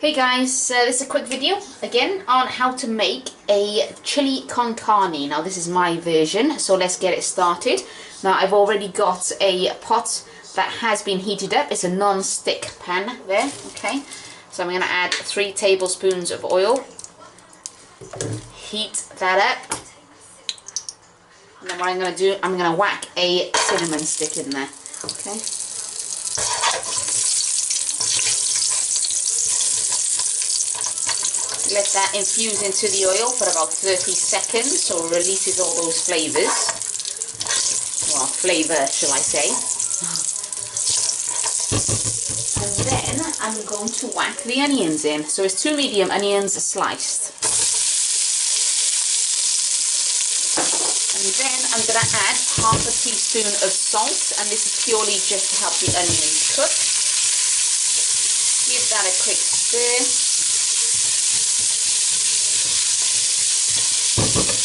Hey guys, this is a quick video again on how to make a chili con carne. Now this is my version, so let's get it started. Now I've already got a pot that has been heated up. It's a non-stick pan there, okay? So I'm going to add 3 tablespoons of oil. Heat that up. And then what I'm going to do, I'm going to whack a cinnamon stick in there, okay? Let that infuse into the oil for about 30 seconds, so it releases all those flavours. Well, flavour, shall I say. And then I'm going to whack the onions in. So it's 2 medium onions sliced. And then I'm going to add half a teaspoon of salt, and this is purely just to help the onions cook. Give that a quick stir.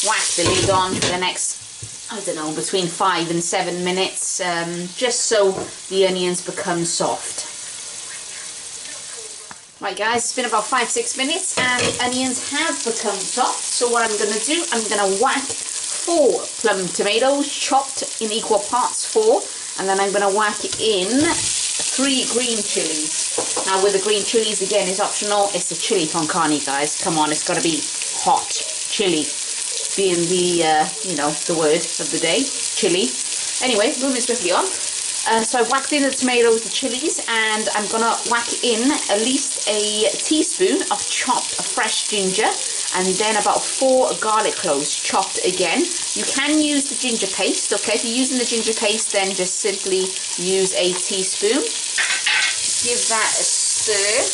Whack the lid on for the next, I don't know, between 5 and 7 minutes, just so the onions become soft. Right guys, it's been about 5-6 minutes and the onions have become soft, so what I'm going to do, I'm going to whack 4 plum tomatoes, chopped in equal parts, 4, and then I'm going to whack in 3 green chilies. Now with the green chilies, again, is optional. It's the chili con carne, guys. Come on, it's got to be hot chili. Being the, you know, the word of the day, chili. Anyway, moving swiftly on. So I've whacked in the tomatoes, the chilies, and I'm going to whack in at least a teaspoon of chopped fresh ginger, and then about 4 garlic cloves chopped again. You can use the ginger paste, okay? If you're using the ginger paste, then just simply use a teaspoon. Give that a stir.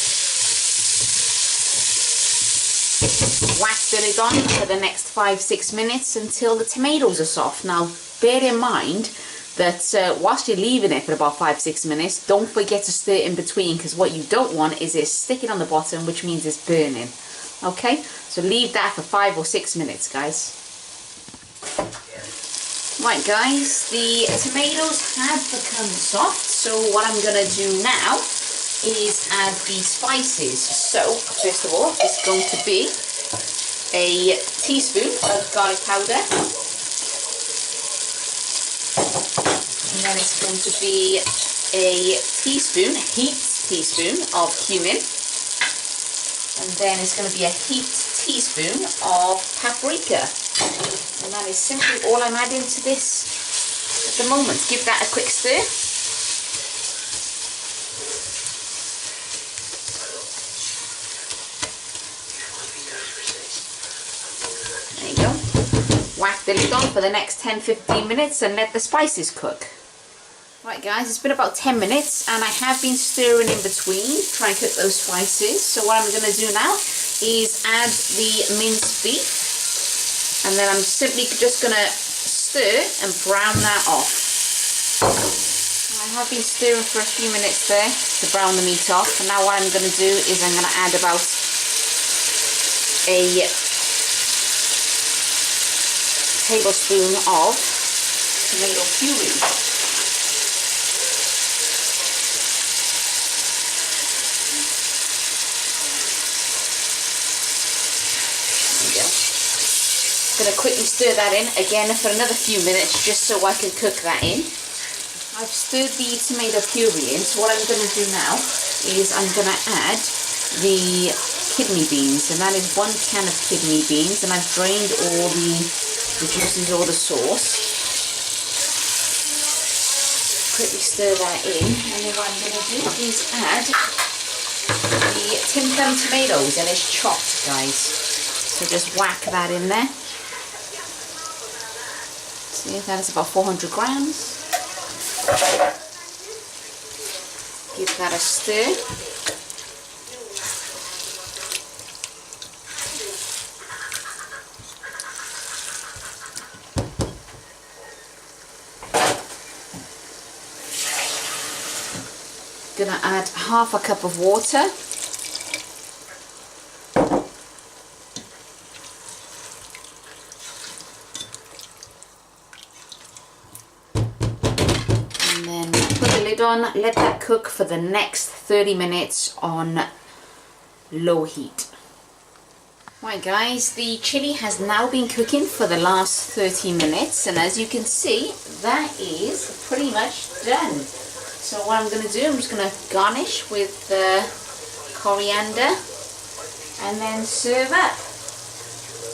Whack the lid on for the next 5-6 minutes until the tomatoes are soft. Now bear in mind that whilst you're leaving it for about 5-6 minutes, don't forget to stir in between, because what you don't want is it sticking on the bottom, which means it's burning. Okay, so leave that for 5 or 6 minutes, guys. Right guys, the tomatoes have become soft, so what I'm going to do now is add the spices. So first of all, it's going to be a teaspoon of garlic powder, and then it's going to be a heaped teaspoon of cumin, and then it's going to be a heaped teaspoon of paprika, and that is simply all I'm adding to this at the moment. Give that a quick stir. Whack the lid on for the next 10-15 minutes and let the spices cook. Right guys, it's been about 10 minutes and I have been stirring in between, trying to cook those spices. So what I'm going to do now is add the minced beef, and then I'm simply just going to stir and brown that off. I have been stirring for a few minutes there to brown the meat off, and now what I'm going to do is I'm going to add about a tablespoon of tomato puree. There we go. I'm going to quickly stir that in again for another few minutes just so I can cook that in. I've stirred the tomato puree in, so what I'm going to do now is I'm going to add the kidney beans, and that is 1 can of kidney beans, and I've drained all the juices or the sauce. Quickly stir that in, and then what I'm going to do is add the tin plum tomatoes, and it's chopped, guys. So just whack that in there. See, that is about 400 grams. Give that a stir. Gonna add half a cup of water. And then put the lid on, let that cook for the next 30 minutes on low heat. Right guys, the chili has now been cooking for the last 30 minutes, and as you can see, that is pretty much done. So what I'm going to do, I'm just going to garnish with coriander and then serve up.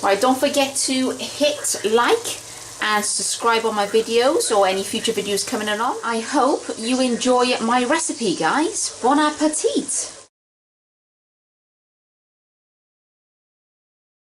Right, don't forget to hit like and subscribe on my videos or any future videos coming along. I hope you enjoy my recipe, guys. Bon appetit!